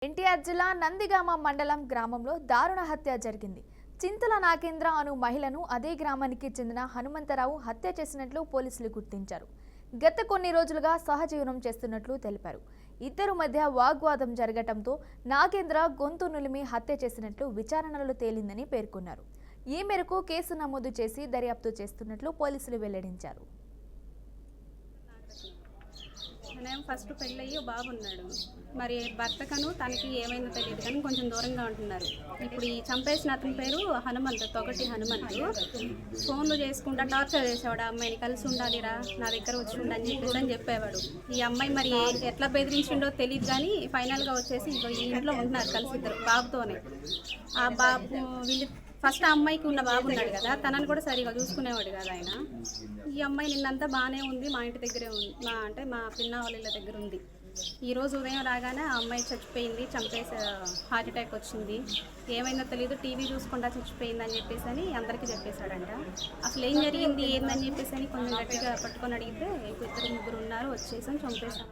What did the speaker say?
ఎన్టీఆర్ జిల్లా నందిగామ మండలం గ్రామంలో దారుణ హత్య జరిగింది. చింతల నాగేంద్ర అను మహిళను అదే గ్రామానికి చెందిన హనుమంతరావు హత్య చేసినట్లు పోలీసులు గుర్తించారు. గత కొన్ని రోజులుగా సహజీవనం చేస్తున్నట్లు తెలిపారు. ఇద్దరు మధ్య వాగ్వాదం జరగటంతో నాగేంద్ర గొంతు నులిమి హత్య చేసినట్లు విచారణలో తేలిందని పేర్కొన్నారు. ఈ మేరకు కేసు నమోదు చేసి దర్యాప్తు చేస్తున్నట్లు పోలీసులు వెల్లడించారు. ఫస్ట్ పెళ్ళయ్యి బాగున్నాడు, మరి భర్తకను తనకి ఏమైందో తెలియదు కానీ కొంచెం దూరంగా ఉంటున్నారు. ఇప్పుడు ఈ చంపేసిన అతని పేరు హనుమంతు, తొగటి హనుమంతు. ఫోన్లు చేసుకుంటా టార్చర్ చేసేవాడు. అమ్మాయిని కలిసి ఉండాలిరా, నా దగ్గర వచ్చి ఉండని చెప్పేసి చెప్పేవాడు. ఈ అమ్మాయి మరి ఎట్లా బెదిరించిండో తెలియదు కానీ ఫైనల్గా వచ్చేసి ఈ ఇంట్లో ఉంటున్నారు కలిసి ఇద్దరు బాబుతోనే. ఆ బాబు వీళ్ళు ఫస్ట్ ఆ అమ్మాయికి ఉన్న బాబు ఉన్నాడు కదా, తనని కూడా సరిగా చూసుకునేవాడు కదా ఆయన. ఈ అమ్మాయి నిన్నంతా బాగానే ఉంది, మా ఇంటి దగ్గరే ఉంది, మా పిన్న వాళ్ళ దగ్గర ఉంది. ఈరోజు ఉదయం రాగానే ఆ అమ్మాయి చచ్చిపోయింది, చంపేసి హార్ట్ అటాక్ వచ్చింది, ఏమైందో తెలియదు, టీవీ చూసుకుంటా చచ్చిపోయింది అని చెప్పేసి అని అందరికీ చెప్పేశాడంట. అసలు ఏం జరిగింది ఏందని చెప్పేసి అని కొంచెం గట్టిగా పట్టుకొని అడిగితే ఇద్దరు ముగ్గురు ఉన్నారు, వచ్చేసి చంపేశాను.